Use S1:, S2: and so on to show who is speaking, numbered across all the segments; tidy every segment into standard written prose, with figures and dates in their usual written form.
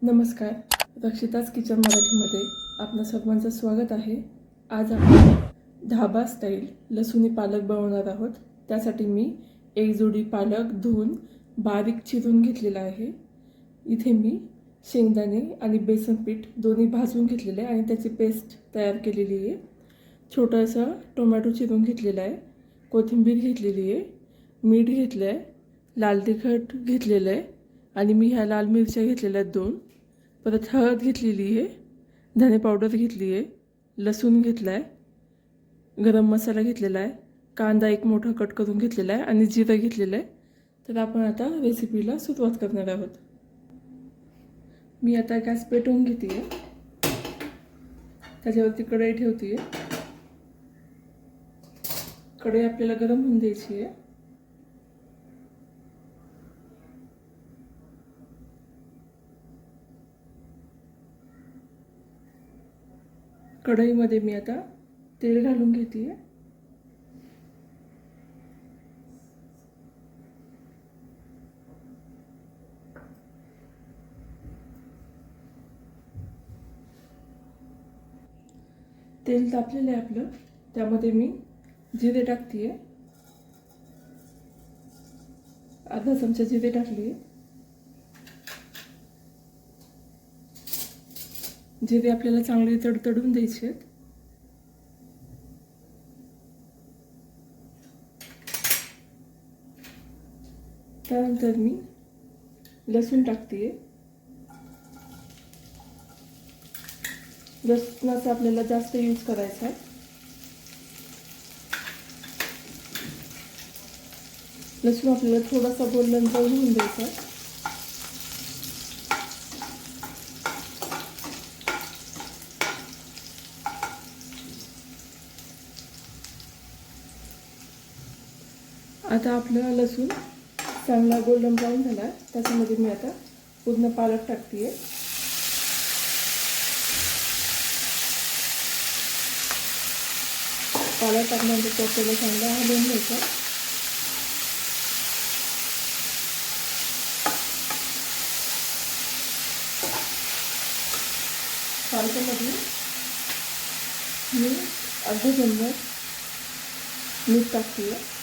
S1: नमस्कार. रक्षिताज किचन मराठीमध्ये आपणा सर्वांचं स्वागत आहे. आज आपण ढाबा स्टाईल लसूणी पालक बनवणार आहोत. त्यासाठी मी एक जोडी पालक धुवून बारीक चिरून घेतलेला आहे. इथे मी शेंगदाणे आणि बेसन पीठ दोन्ही भाजून घेतलेले आहे आणि त्याची पेस्ट तयार केलेली आहे. छोटासा टोमॅटो चिरून घेतलेला आहे, कोथिंबीर घेतलेली आहे, मीठ घेतलं आहे, लाल तिखट घेतलेलं आहे आणि मी ह्या लाल मिरच्या घेतलेल्या आहेत 2. परत हळद घेतलेली आहे, धने पावडर घेतली आहे, लसूण घेतला आहे, गरम मसाला घेतलेला आहे, कांदा एक मोठा कट करून घेतलेला आहे आणि जिरं घेतलेलं आहे. तर आपण आता रेसिपीला सुरुवात करणार आहोत. मी आता गॅस पेटवून घेते आहे, त्याच्यावरती कढई ठेवते आहे. कढई आपल्याला गरम होऊन द्यायची आहे. कढईमध्ये मी आता तेल घालून घेते आहे. तेल तापलेलं आहे आपलं, त्यामध्ये मी जिरे टाकते आहे. अर्धा चमचा जिरे टाकले. जिरे आपल्याला चांगले तडतडून द्यायचे आहेत. त्यानंतर मी लसूण टाकते. लसणाचा आपल्याला जास्त यूज करायचा आहे. लसूण आपल्याला थोडासा गोल्डन ब्राऊन होऊन द्यायचा आहे. आता आपला लसूण चांगला गोल्डन ब्राऊन झाला आहे. त्याच्यामध्ये मी आता पूर्ण पालक टाकते आहे. पालक टाकल्यानंतर तो आपल्याला चांगला हलवून घ्यायचा. पालकामध्ये मी अर्धा चम्मच मीठ टाकते आहे.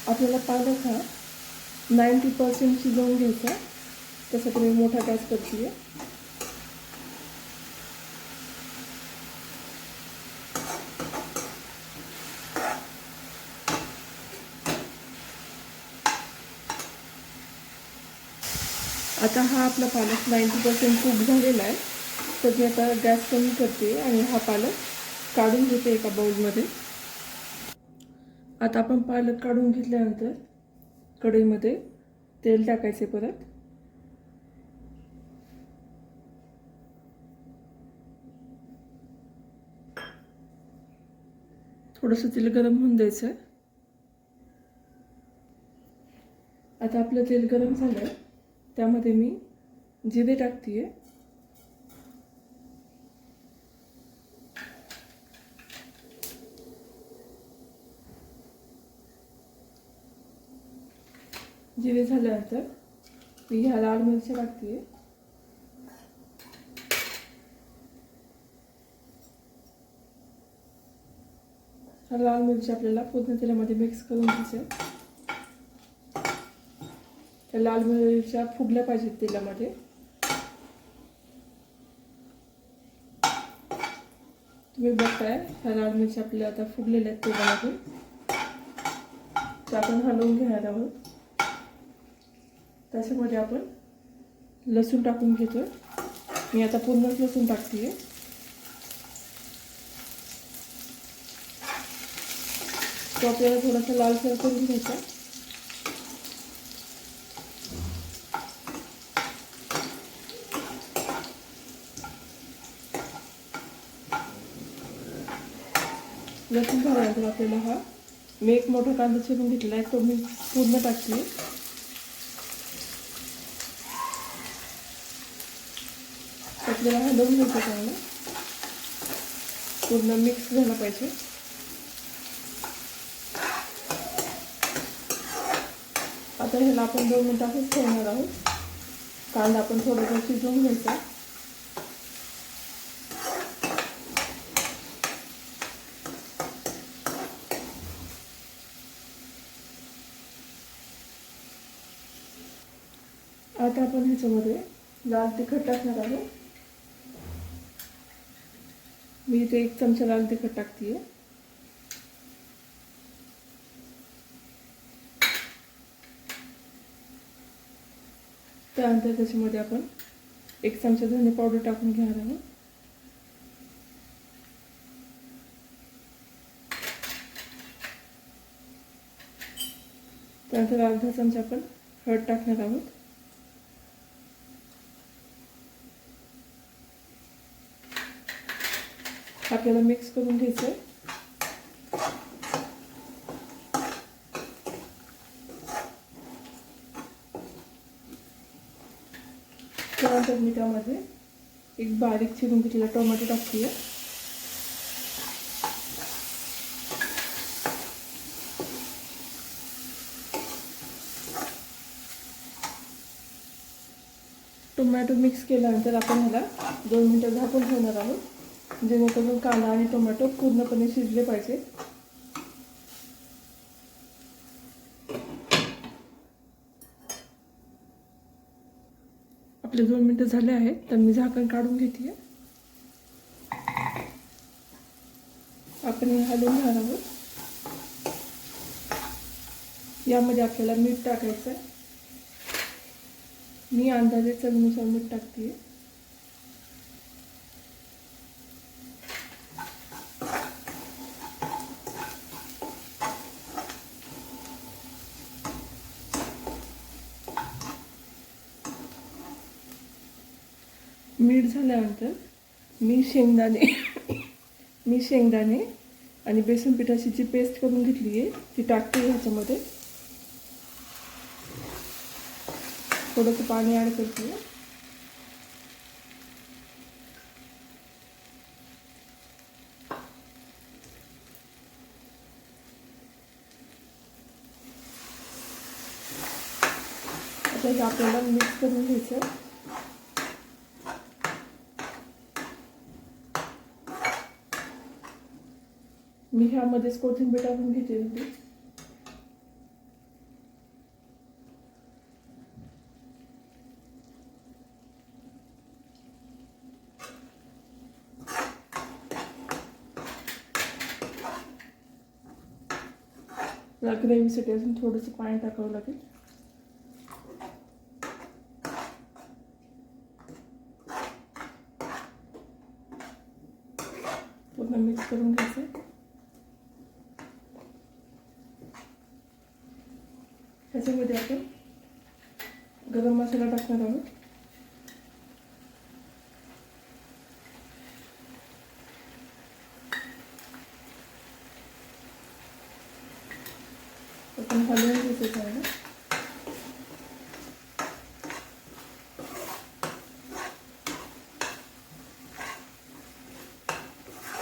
S1: आपल्याला पालक हा 90% शिजवून घ्यायचा, त्यासाठी मी मोठा गॅस करते आहे. आता हा आपला पालक 90% कुक झालेला आहे, तर मी आता गॅस कमी करते आणि हा पालक काढून घेते एका बाउलमध्ये. आता आपण पालक काढून घेतल्यानंतर कढईमध्ये तेल टाकायचे. परत थोडंसं तेल गरम होऊन द्यायचं आहे. आता आपलं तेल गरम झालं आहे, त्यामध्ये मी जिरे टाकते आहे. जिरे झाल्यानंतर मी ह्या लाल मिरच्या टाकते. ह्या लाल मिरच्या आपल्याला पूर्ण तेलामध्ये मिक्स करून घ्यायच्या. त्या लाल मिरच्या फुगल्या पाहिजेत तेलामध्ये. तुम्ही बघताय ह्या लाल मिरच्या आपल्याला आता फुगलेल्या आहेत तेलामध्ये. त्या आपण हलवून घेणार आहोत. त्याच्यामध्ये आपण लसूण टाकून घेतो. मी आता पूर्णच लसूण टाकते आहे. तो आपल्याला थोडासा लालसर करून घ्यायचा. लसूण झाल्यानंतर आपल्याला हा मी एक मोठा कांदा चिरून घेतलेला आहे, तो मी पूर्ण टाकते. आपल्याला हलवून घ्यायचं चांगलं, पूर्ण मिक्स झालं पाहिजे. आता ह्याला आपण 2 मिनिटं असंच ठेवणार आहोत. कांदा आपण थोडंसं शिजवून घ्यायचा. आता आपण ह्याच्यामध्ये लाल तिखट टाकणार आहोत. मी इथे 1 चमचा लाल तिखट टाकते. त्यानंतर त्याच्यामध्ये आपण 1 चमचा धने पावडर टाकून घेणार आहोत. त्यानंतर अर्धा चमचा आपण हळद टाकणार आहोत. आपल्याला मिक्स करून घ्यायचं आहे. त्यानंतर मी त्यामध्ये 1 बारीक चिरून घेतलेला टोमॅटो टाकते. टोमॅटो मिक्स केल्यानंतर आपण ह्याला 2 मिनिटं झाकून ठेवणार आहोत, जेणेकरून कांदा आणि टोमॅटो पूर्णपणे शिजले पाहिजे. आपले 2 मिनिटं झाले आहेत, तर मी झाकण काढून घेते. आपण हे हलवून घेणार आहोत. यामध्ये आपल्याला मीठ टाकायचं आहे. मी अंदाजे चवीनुसार मीठ टाकते. मीठ झाल्यानंतर मी शेंगदाणे आणि बेसन पिठाची जी पेस्ट करून घेतली आहे ती टाकते ह्याच्यामध्ये. थोडंसं पाणी ॲड करते. आता हे आपल्याला मिक्स करून घ्यायचं. मी ह्यामध्येच कोथिंबीर टाकून घेते होती. ग्रेव्हीसाठी अजून थोडंसं पाणी टाकावं लागेल. पूर्ण मिक्स करून घ्यायचं. ह्याच्यामध्ये आपण गरम मसाला टाकणार आहोत. आपण हलवून घ्यायचं आहे.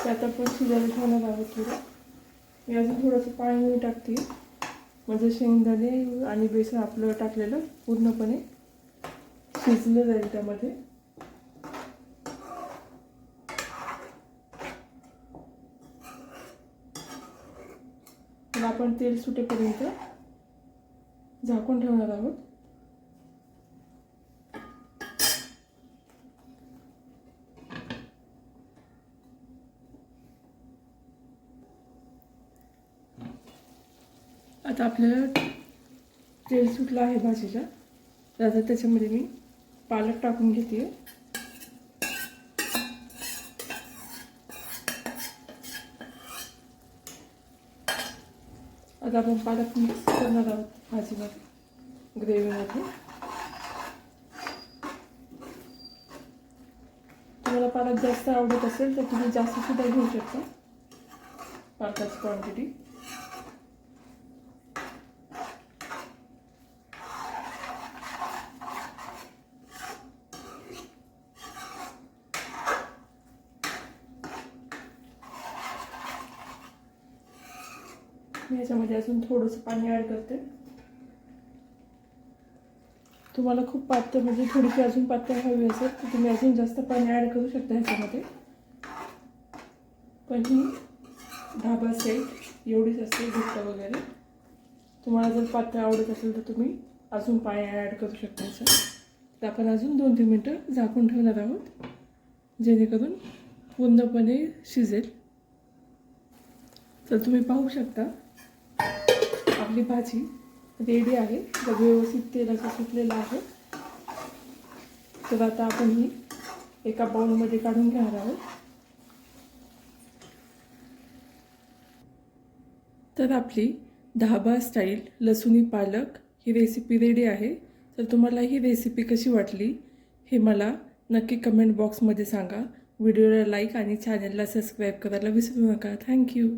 S1: त्यात आपण शिजायला ठेवणार आहोत. थोडं मी अजून थोडंसं पाणी टाकते, म्हणजे शेंगदाणे आणि बेसन आपलं टाकलेलं पूर्णपणे शिजलं जाईल त्यामध्ये. आपण तेल सुटेपर्यंत झाकून ठेवणार आहोत. आता आपल्याला तेल सुटलं आहे भाजीला, तर आता त्याच्यामध्ये मी पालक टाकून घेते. आता आपण पालक मिक्स करणार आहोत भाजीमध्ये, ग्रेव्हीमध्ये. तुम्हाला पालक जास्त आवडत असेल तर तुम्ही जास्त सुद्धा घेऊ शकता पालकाची क्वांटिटी. मी ह्याच्यामध्ये अजून थोडंसं पाणी ॲड करते. तुम्हाला खूप पातळ म्हणजे थोडीशी अजून पातळ हवी असेल तर तुम्ही अजून जास्त पाणी ॲड करू शकता ह्याच्यामध्ये. पण ही ढाबा स्टाईल एवढीच असते घट्ट वगैरे. तुम्हाला जर पातळ आवडत असेल तर तुम्ही अजून पाणी ॲड करू शकता ह्याच्यात. तर आपण अजून 2-3 मिनटं झाकून ठेवणार आहोत जेणेकरून पूर्णपणे शिजेल. तर तुम्ही पाहू शकता आपली भाजी रेडी आहे. तर व्यवस्थित तेल असं सुटलेलं आहे. तर आता आपण ही एका बाउलमध्ये काढून घेणार आहोत. तर आपली ढाबा स्टाईल लसुनी पालक ही रेसिपी रेडी आहे. तर तुम्हाला ही रेसिपी कशी वाटली हे मला नक्की कमेंट बॉक्समध्ये सांगा. व्हिडिओला लाईक आणि चॅनलला सबस्क्राईब करायला विसरू नका. थँक्यू.